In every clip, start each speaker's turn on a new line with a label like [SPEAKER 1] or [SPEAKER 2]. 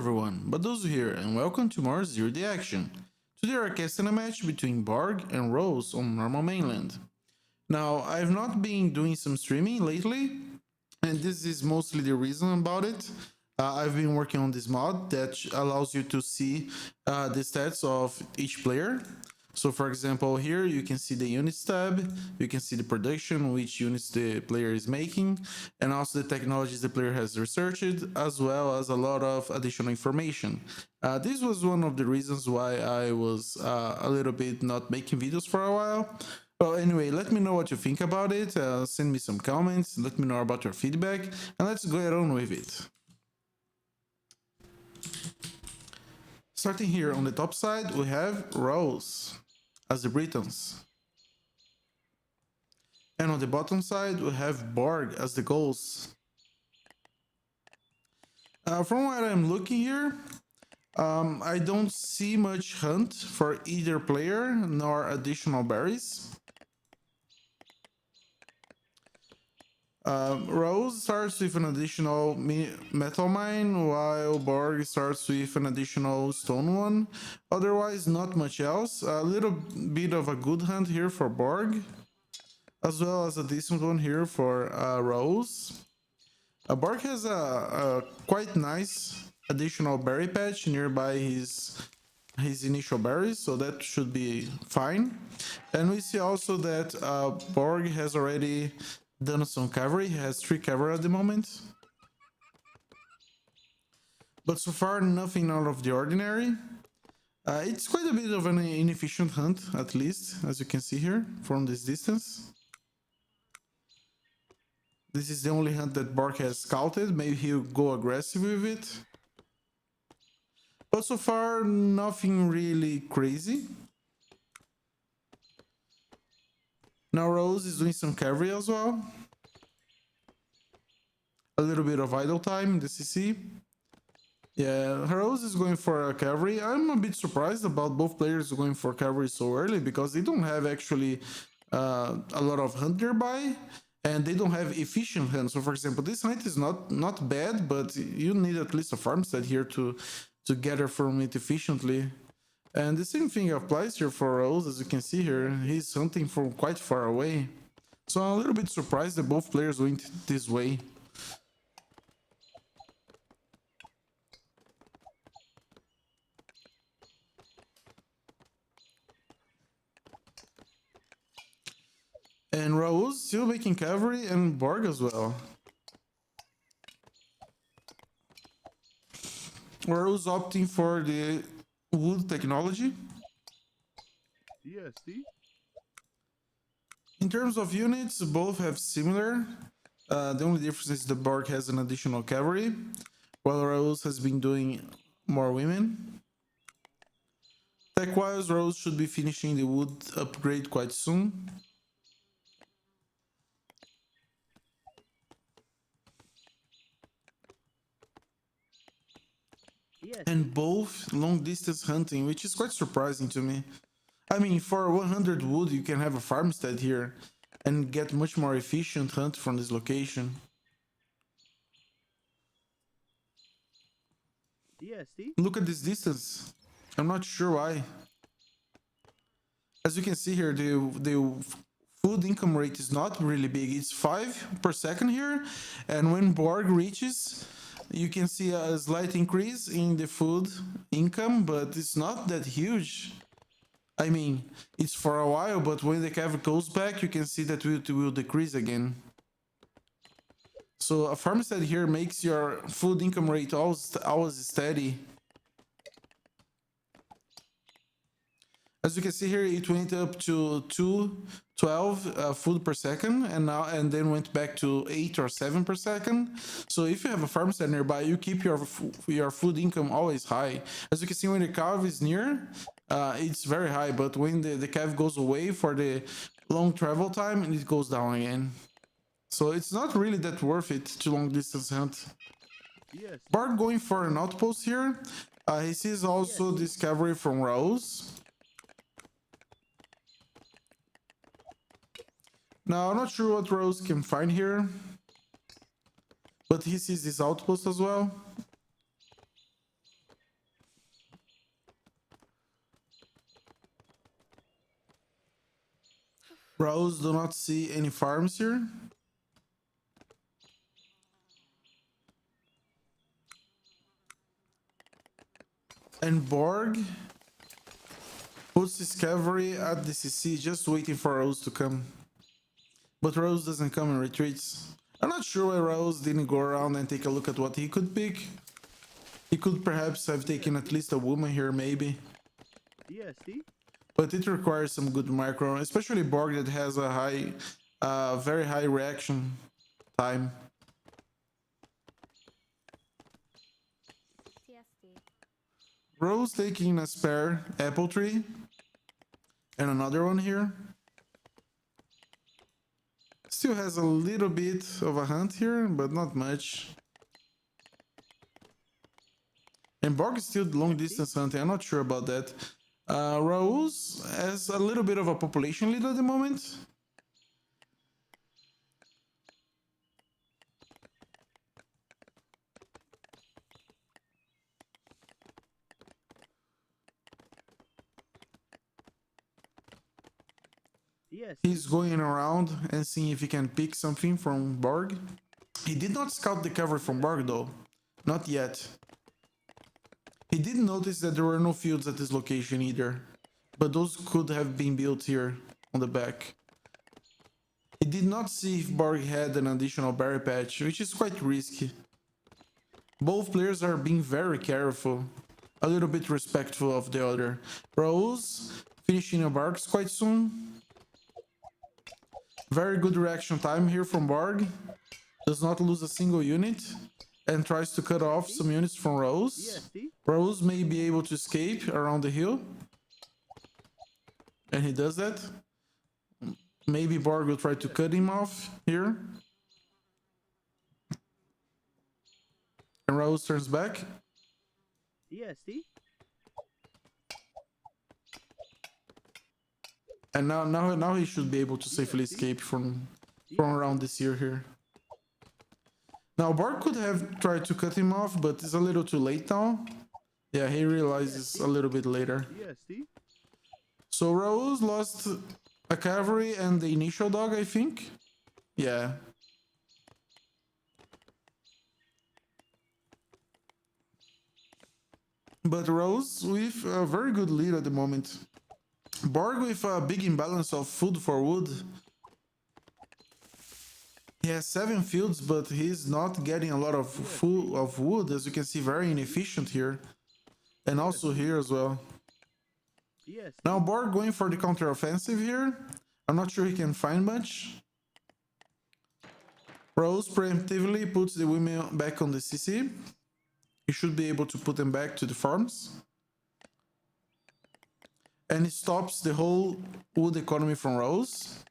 [SPEAKER 1] everyone, Baduzu here, and welcome to more Zero D Action. Today we're casting a match between Borg and Rose on normal mainland. Now, I've not been doing some streaming lately, and this is mostly the reason about it. I've been working on this mod that allows you to see the stats of each player. So, for example, here you can see the units tab, you can see the production, which units the player is making, and also the technologies the player has researched, as well as a lot of additional information. This was one of the reasons why I was a little bit not making videos for a while. Well, anyway, let me know what you think about it. Send me some comments, let me know about your feedback, and let's go on with it. Starting here on the top side, we have Rauls as the Britons. And on the bottom side, we have Borg as the Gauls. From what I'm looking here, I don't see much hunt for either player nor additional berries. Rose starts with an additional metal mine, while Borg starts with an additional stone one. Otherwise, not much else. A little bit of a good hunt here for Borg, as well as a decent one here for Rose. Borg has a quite nice additional berry patch nearby his initial berries, so that should be fine. And we see also that Borg has already done some cavalry. He has 3 cavalry at the moment. But so far, nothing out of the ordinary. It's quite a bit of an inefficient hunt, at least, as you can see here from this distance. This is the only hunt that Borg has scouted. Maybe he'll go aggressive with it. But so far, nothing really crazy. Now Rose is doing some cavalry as well. A little bit of idle time in the CC. Yeah, Rose is going for a cavalry. I'm a bit surprised about both players going for cavalry so early because they don't have actually a lot of hunt nearby. And they don't have efficient hunt. So for example, this hunt is not bad, but you need at least a farmstead here to gather from it efficiently. And the same thing applies here for Rose. As you can see here, he's hunting from quite far away. So I'm a little bit surprised that both players went this way. And Rose still making cavalry and Borg as well. Rose opting for the wood technology.
[SPEAKER 2] Yes, see?
[SPEAKER 1] In terms of units, both have similar. The only difference is the Borg has an additional cavalry, while Rose has been doing more women. Tech-wise, Rose should be finishing the wood upgrade quite soon.
[SPEAKER 2] Yes.
[SPEAKER 1] And both long distance hunting, which is quite surprising to me. I mean, for 100 wood, you can have a farmstead here and get much more efficient hunt from this location.
[SPEAKER 2] Yes, see?
[SPEAKER 1] Look at this distance. I'm not sure why. As you can see here, the food income rate is not really big. It's 5 per second here. And when Borg reaches, you can see a slight increase in the food income, but it's not that huge. I mean, it's for a while, but when the cav goes back, you can see that it will decrease again. So a farmstead here makes your food income rate always steady. As you can see here, it went up to 212 food per second, and then went back to 8 or 7 per second. So if you have a farmstead nearby, you keep your food income always high. As you can see, when the cav is near, it's very high, but when the cav goes away for the long travel time, it goes down again. So it's not really that worth it to long distance hunt.
[SPEAKER 2] Yes.
[SPEAKER 1] Bart going for an outpost here. He sees also this cavalry from Rose. Now, I'm not sure what Rose can find here, but he sees this outpost as well. Rauls do not see any farms here. And Borg puts his cavalry at the CC, just waiting for Rose to come. But Rose doesn't come and retreats. I'm not sure why Rose didn't go around and take a look at what he could pick. He could perhaps have taken at least a woman here, maybe.
[SPEAKER 2] Yeah, see?
[SPEAKER 1] But it requires some good micro, especially Borg that has a very high reaction time.
[SPEAKER 3] TSD.
[SPEAKER 1] Rose taking a spare apple tree. And another one here. Still has a little bit of a hunt here, but not much. And Borg is still long distance hunting. I'm not sure about that. Raus has a little bit of a population lead at the moment.
[SPEAKER 2] Yes.
[SPEAKER 1] He's going around and seeing if he can pick something from Borg. He did not scout the cover from Borg though. Not yet. He did notice that there were no fields at this location either. But those could have been built here on the back. He did not see if Borg had an additional berry patch, which is quite risky. Both players are being very careful, a little bit respectful of the other. Rose finishing a barks quite soon. Very good reaction time here from Borg. Does not lose a single unit and tries to cut off some units from Rose.
[SPEAKER 2] Yeah, see?
[SPEAKER 1] Rose may be able to escape around the hill. And he does that. Maybe Borg will try to cut him off here. And Rose turns back.
[SPEAKER 2] Yeah, see?
[SPEAKER 1] And now he should be able to safely escape from around this year here. Now Borg could have tried to cut him off, but it's a little too late now. Yeah, he realizes a little bit later.
[SPEAKER 2] Yeah, see?
[SPEAKER 1] So Rose lost a cavalry and the initial dog, I think. Yeah. But Rose with a very good lead at the moment. Borg with a big imbalance of food for wood. He has 7 fields, but he's not getting a lot of food of wood, as you can see, very inefficient here. And also here as well.
[SPEAKER 2] Yes.
[SPEAKER 1] Now Borg going for the counter-offensive here. I'm not sure he can find much. Rose preemptively puts the women back on the CC. He should be able to put them back to the farms. And he stops the whole wood economy from Rose.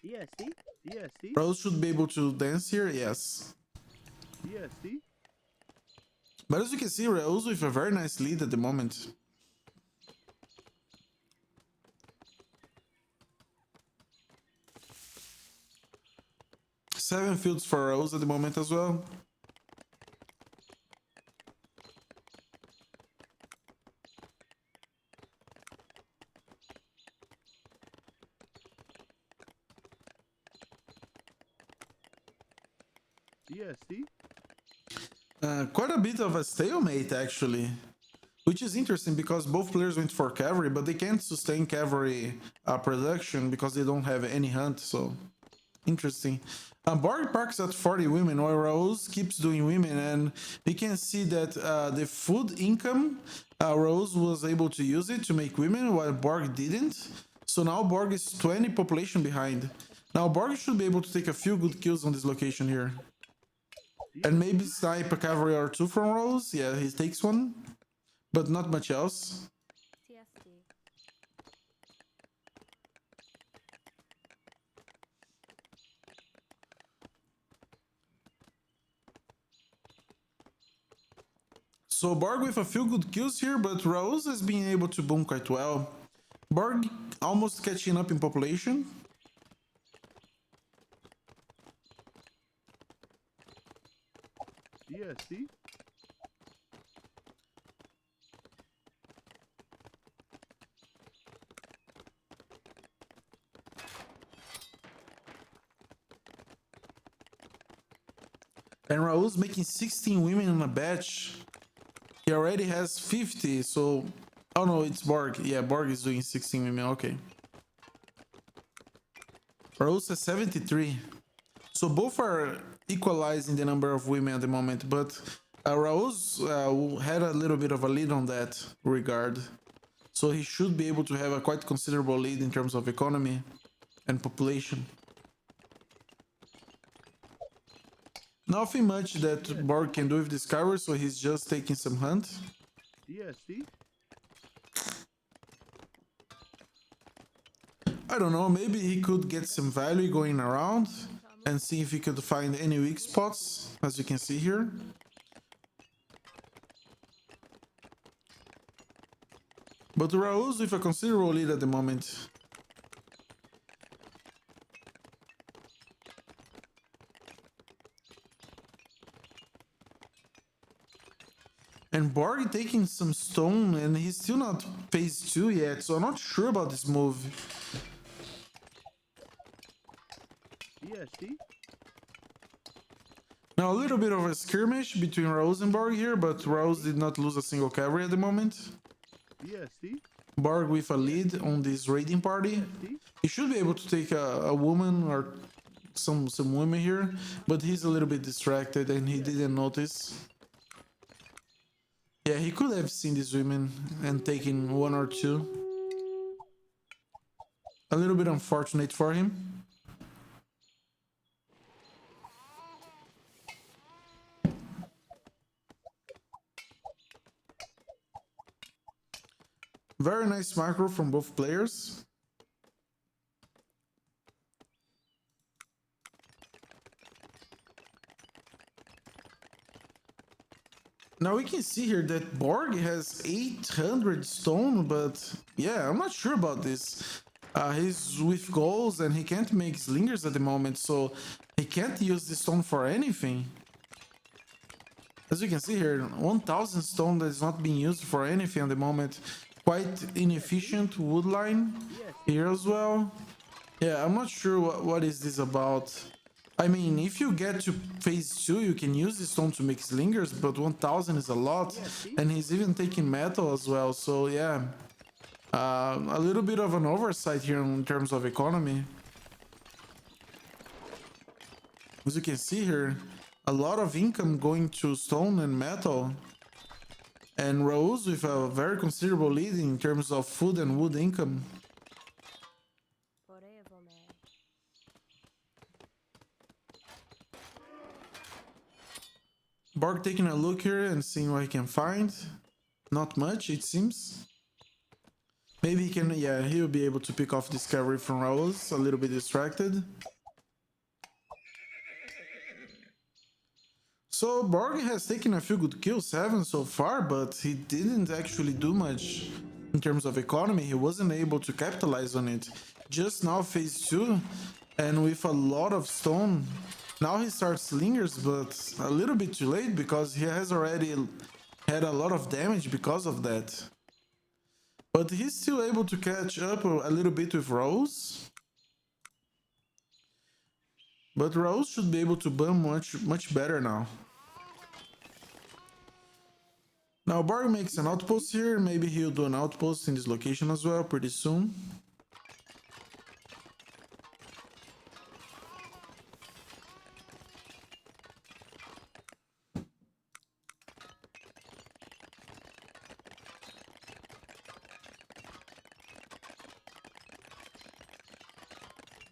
[SPEAKER 2] Yeah, see? Yeah, see?
[SPEAKER 1] Rose should be able to dance here, yes.
[SPEAKER 2] Yeah, see?
[SPEAKER 1] But as you can see, Rose with a very nice lead at the moment. Seven fields for Rose at the moment as well.
[SPEAKER 2] Yeah, see?
[SPEAKER 1] Quite a bit of a stalemate actually, which is interesting because both players went for cavalry, but they can't sustain cavalry production because they don't have any hunt, so interesting. Borg parks at 40 women while Rose keeps doing women, and we can see that the food income, Rose was able to use it to make women while Borg didn't. So now Borg is 20 population behind. Now Borg should be able to take a few good kills on this location here. And maybe snipe a cavalry or two from Rose. Yeah, he takes one, but not much else.
[SPEAKER 3] TSD.
[SPEAKER 1] So Borg with a few good kills here, but Rose has been able to boom quite well. Borg almost catching up in population.
[SPEAKER 2] Yeah, see?
[SPEAKER 1] And Raul's making 16 women in a batch. He already has 50, so... Oh no, it's Borg. Yeah, Borg is doing 16 women, okay. Raul's has 73. So both are equalizing the number of women at the moment, but Raul's had a little bit of a lead on that regard. So he should be able to have a quite considerable lead in terms of economy and population. Nothing much that Borg can do with Discover, so he's just taking some hunt.
[SPEAKER 2] DSD.
[SPEAKER 1] I don't know, maybe he could get some value going around and see if he could find any weak spots, as you can see here. But Raul's with a considerable lead at the moment. And Borg taking some stone, and he's still not phase 2 yet, so I'm not sure about this move.
[SPEAKER 2] DSD.
[SPEAKER 1] Now a little bit of a skirmish between Rauls and Borg here, but Rauls did not lose a single cavalry at the moment.
[SPEAKER 2] DSD.
[SPEAKER 1] Borg with a lead on this raiding party. He should be able to take a woman or some women here, but he's a little bit distracted and he didn't notice. Yeah, he could have seen these women and taken one or two. A little bit unfortunate for him. Very nice macro from both players. Now we can see here that Borg has 800 stone, but yeah, I'm not sure about this. He's with goals and he can't make slingers at the moment, so he can't use this stone for anything. As you can see here, 1000 stone that is not being used for anything at the moment. Quite inefficient wood line here as well. Yeah, I'm not sure what is this about. I mean, if you get to phase 2, you can use this stone to make slingers, but 1000 is a lot. And he's even taking metal as well, so yeah. A little bit of an oversight here in terms of economy. As you can see here, a lot of income going to stone and metal. And Rose with a very considerable lead in terms of food and wood income. Borg taking a look here and seeing what he can find. Not much, it seems. Maybe he can, yeah, he'll be able to pick off Discovery from Rauls, a little bit distracted. So Borg has taken a few good kills, 7 so far, but he didn't actually do much in terms of economy. He wasn't able to capitalize on it. Just now phase 2, and with a lot of stone. Now he starts slingers, but a little bit too late because he has already had a lot of damage because of that. But he's still able to catch up a little bit with Rose. But Rose should be able to bump much better now. Now Borg makes an outpost here. Maybe he'll do an outpost in this location as well pretty soon.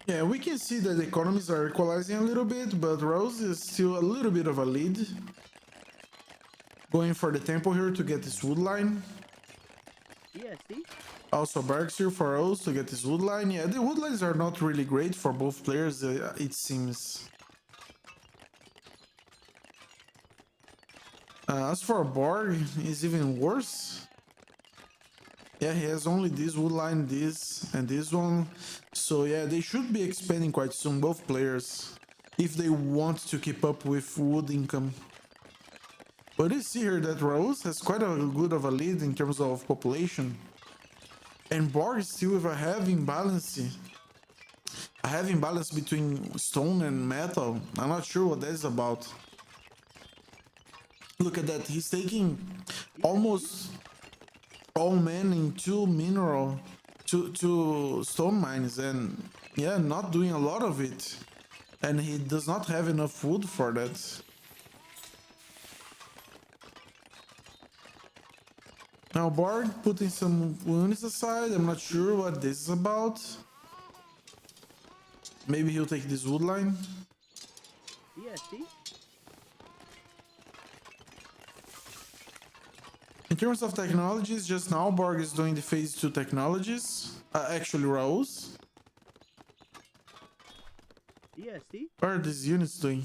[SPEAKER 1] Yeah, we can see that the economies are equalizing a little bit, but Rose is still a little bit of a lead. Going for the temple here to get this wood line.
[SPEAKER 2] DSD.
[SPEAKER 1] Also Barks here for Rose to get this wood line. Yeah, the wood lines are not really great for both players, it seems. As for Borg, it's even worse. Yeah, he has only this wood line, this, and this one. So yeah, they should be expanding quite soon, both players, if they want to keep up with wood income. But you see here that Rose has quite a good of a lead in terms of population. And Borg is still with a heavy imbalance. A heavy imbalance between stone and metal. I'm not sure what that is about. Look at that. He's taking
[SPEAKER 2] EST?
[SPEAKER 1] almost all men in two stone mines, and yeah, not doing a lot of it. And he does not have enough wood for that. Now Bard putting some units aside. I'm not sure what this is about. Maybe he'll take this wood line.
[SPEAKER 2] EST?
[SPEAKER 1] In terms of technologies, just now Borg is doing the phase 2 technologies. Actually, Rauls.
[SPEAKER 2] EST?
[SPEAKER 1] What are these units doing?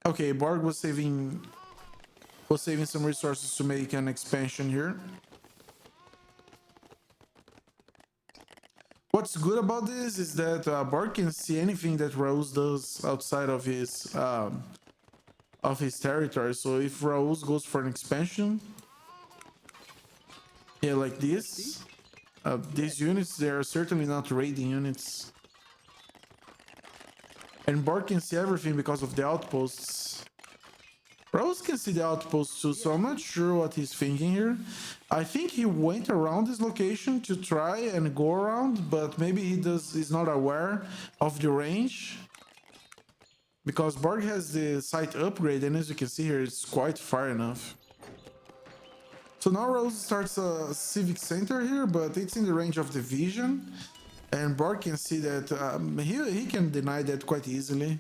[SPEAKER 1] Okay, Borg was saving some resources to make an expansion here. What's good about this is that Borg can see anything that Rose does outside of his territory. So if Rose goes for an expansion, yeah, like
[SPEAKER 2] EST?
[SPEAKER 1] this, these units, they are certainly not raiding units. And Borg can see everything because of the outposts. Rose can see the outposts too, so I'm not sure what he's thinking here. I think he went around this location to try and go around, but maybe he's not aware of the range. Because Borg has the site upgrade, and as you can see here, it's quite far enough. So now Rose starts a civic center here, but it's in the range of the vision. And Borg can see that he can deny that quite easily.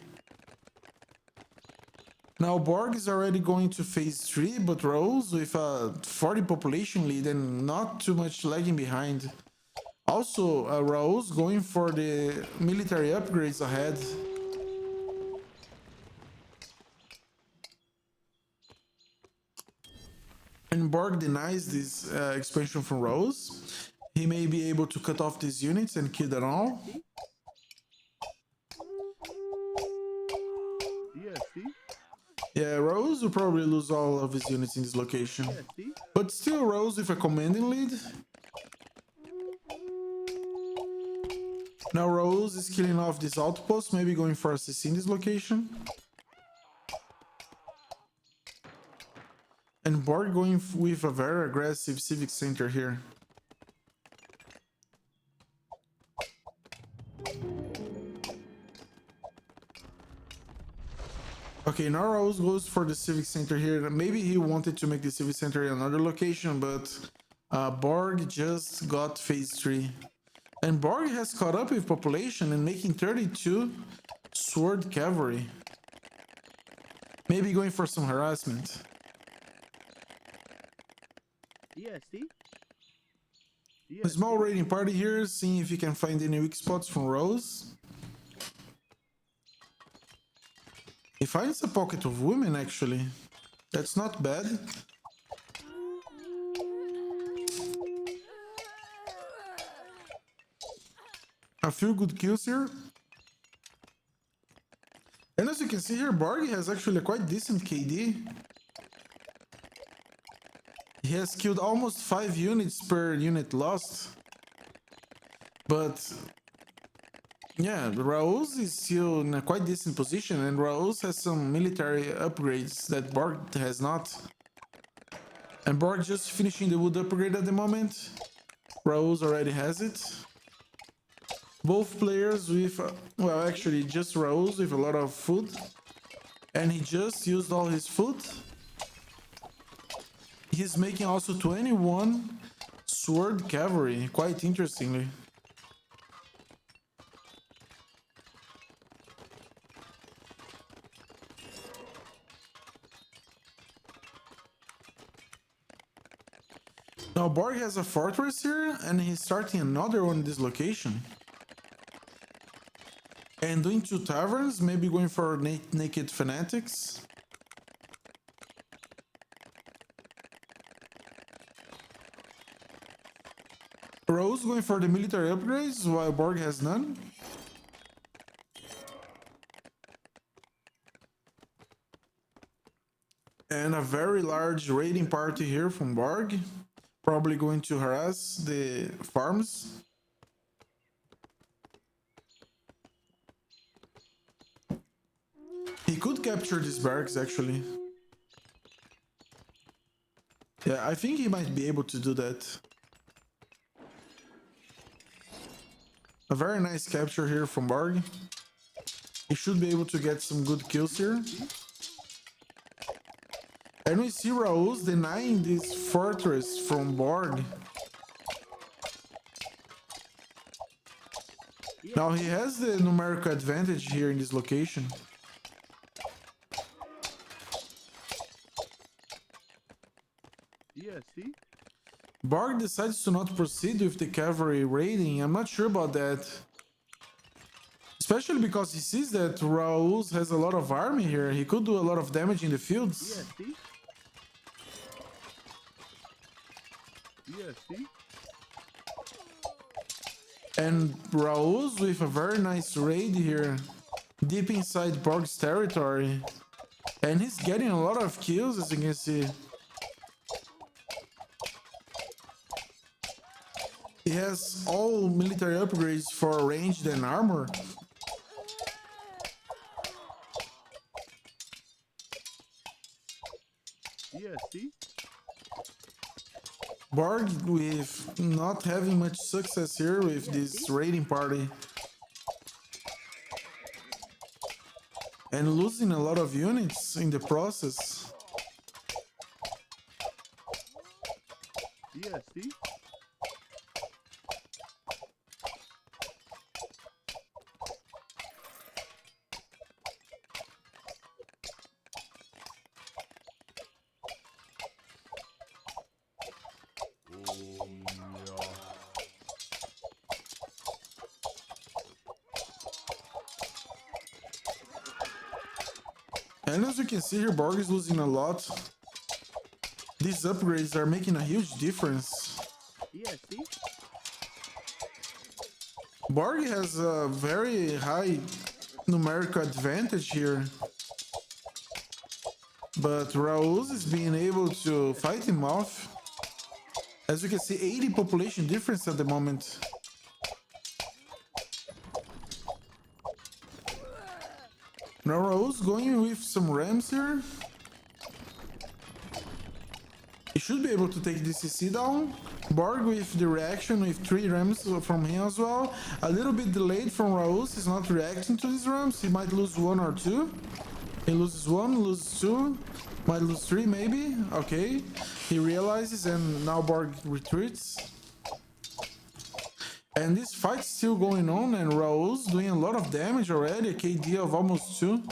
[SPEAKER 1] Now Borg is already going to phase 3, but Rose with a 40 population lead and not too much lagging behind. Also, Rose going for the military upgrades ahead. And Borg denies this expansion from Rose. He may be able to cut off these units and kill them all.
[SPEAKER 2] EST?
[SPEAKER 1] Yeah, Rose will probably lose all of his units in this location.
[SPEAKER 2] EST?
[SPEAKER 1] But still Rose with a commanding lead. Now Rose is killing off this outpost, maybe going for assassin in this location. And Borg going with a very aggressive civic center here. Okay, now Rose goes for the civic center here. Maybe he wanted to make the civic center in another location, but Borg just got phase 3. And Borg has caught up with population and making 32 sword cavalry. Maybe going for some harassment.
[SPEAKER 2] EST?
[SPEAKER 1] A small raiding party here, seeing if he can find any weak spots from Rose. He finds a pocket of women, actually. That's not bad. A few good kills here. And as you can see here, Borg has actually a quite decent KD. He has killed almost 5 units per unit lost. But yeah, Rauls is still in a quite decent position, and Rauls has some military upgrades that Borg has not. And Borg just finishing the wood upgrade at the moment. Rauls already has it. Both players with, well, actually just Rauls with a lot of food. And he just used all his food. He's making also 21 sword cavalry, quite interestingly. Now Borg has a fortress here, and he's starting another one in this location. And doing 2 taverns, maybe going for naked fanatics. Rose going for the military upgrades, while Borg has none. And a very large raiding party here from Borg. Probably going to harass the farms. He could capture these barracks, actually. Yeah, I think he might be able to do that. A very nice capture here from Borg. He should be able to get some good kills
[SPEAKER 2] Yes,
[SPEAKER 1] here.
[SPEAKER 2] see?
[SPEAKER 1] And we see Rauls denying this fortress from Borg.
[SPEAKER 2] Yes,
[SPEAKER 1] Now he
[SPEAKER 2] see?
[SPEAKER 1] has the numerical advantage here in this location.
[SPEAKER 2] Yes, see?
[SPEAKER 1] Borg decides to not proceed with the cavalry raiding. I'm not sure about that. Especially because he sees that Rauls has a lot of army here. He could do a lot of damage in the fields.
[SPEAKER 2] Yes, see? Yes, see?
[SPEAKER 1] And Rauls with a very nice raid here. Deep inside Borg's territory. And he's getting a lot of kills, as you can see. He has all military upgrades for ranged and armor.
[SPEAKER 2] Yes, see?
[SPEAKER 1] Borg with not having much success here with
[SPEAKER 2] Yes,
[SPEAKER 1] this
[SPEAKER 2] see?
[SPEAKER 1] raiding party. And losing a lot of units in the process.
[SPEAKER 2] Yes, see?
[SPEAKER 1] And as you can see here, Borg is losing a lot. These upgrades are making a huge difference.
[SPEAKER 2] Yes, see?
[SPEAKER 1] Borg has a very high numerical advantage here. But Rauls is being able to fight him off. As you can see, 80 population difference at the moment. Now Rauls going with some rams here. He should be able to take the CC down. Borg with the reaction with 3 rams from him as well. A little bit delayed from Rauls. He's not reacting to these rams. He might lose 1 or 2. He loses 1, loses 2. Might lose 3 maybe. Okay. He realizes and now Borg retreats. And this fight's still going on and Raul's doing a lot of damage already. A KD of almost 2.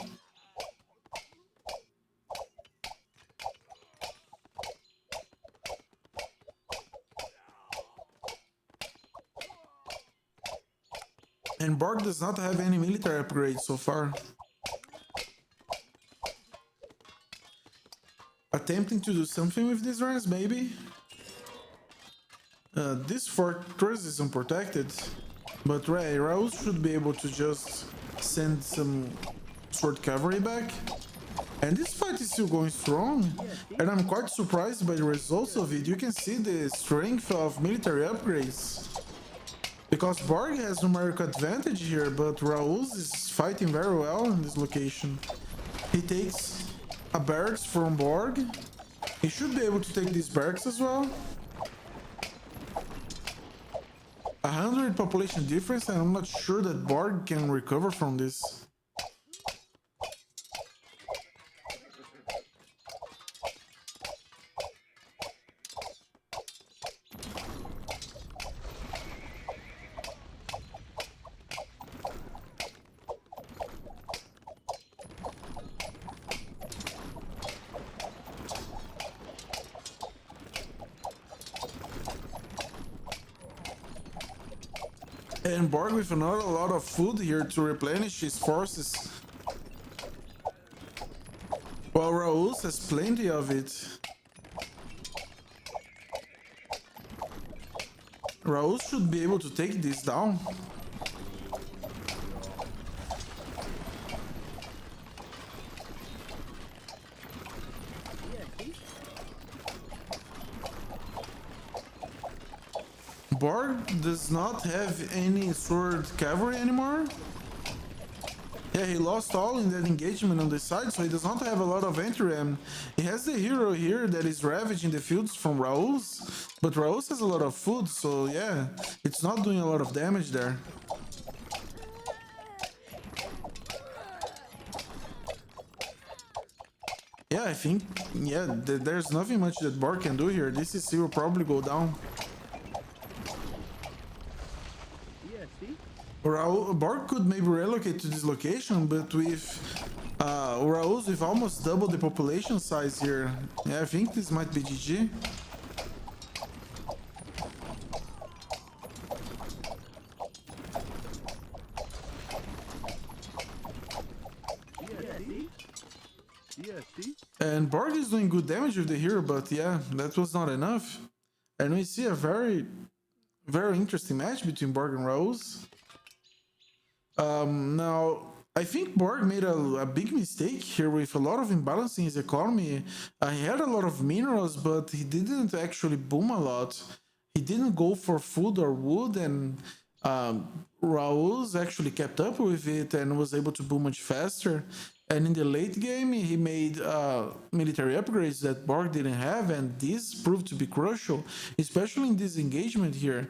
[SPEAKER 1] And Borg does not have any military upgrades so far. Attempting to do something with these runs, maybe? This fortress is unprotected, but Rauls should be able to just send some sword cavalry back. And this fight is still going strong, and I'm quite surprised by the results of it. You can see the strength of military upgrades. Because Borg has numerical advantage here, but Rauls is fighting very well in this location. He takes a barracks from Borg. He should be able to take these barracks as well. 100 population difference, and I'm not sure that Borg can recover from this. And Borg with another lot of food here to replenish his forces. While Rauls has plenty of it. Rauls should be able to take this down. Borg does not have any sword cavalry anymore. Yeah, he lost all in that engagement on the side, so he does not have a lot of entry. And he has the hero here that is ravaging the fields from Rauls, but Rauls has a lot of food, so yeah, it's not doing a lot of damage there. Yeah, I think, yeah, there's nothing much that Borg can do here. This is will probably go down.
[SPEAKER 2] Yeah, see?
[SPEAKER 1] Borg could maybe relocate to this location, but with Raul's with almost double the population size here, yeah, I think this might be GG.
[SPEAKER 2] Yeah, see? Yeah, see?
[SPEAKER 1] And Borg is doing good damage with the hero, but yeah, that was not enough. And we see a very interesting match between Borg and Rose. Now, I think Borg made a big mistake here with a lot of imbalance in his economy. He had a lot of minerals, but he didn't actually boom a lot. He didn't go for food or wood, and Raul's actually kept up with it and was able to boom much faster. And in the late game, he made military upgrades that Borg didn't have, and this proved to be crucial, especially in this engagement here.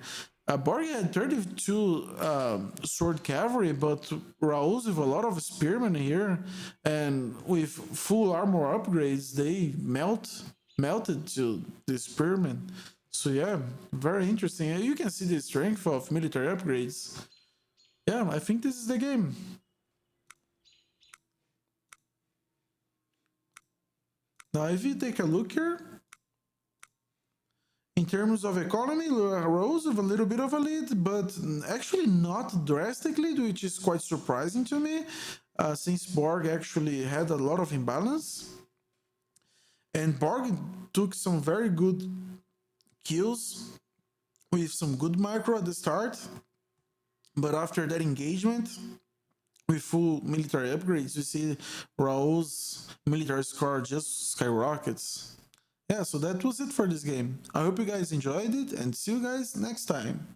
[SPEAKER 1] Borg had 32 sword cavalry, but Raul's with a lot of spearmen here, and with full armor upgrades, they melted to the spearmen. So yeah, very interesting. You can see the strength of military upgrades. Yeah, I think this is the game. Now, if you take a look here, in terms of economy, Rose with a little bit of a lead, but actually not drastically, which is quite surprising to me, since Borg actually had a lot of imbalance. And Borg took some very good kills with some good micro at the start, but after that engagement, with full military upgrades, you see Raul's military score just skyrockets. Yeah, so that was it for this game. I hope you guys enjoyed it and see you guys next time.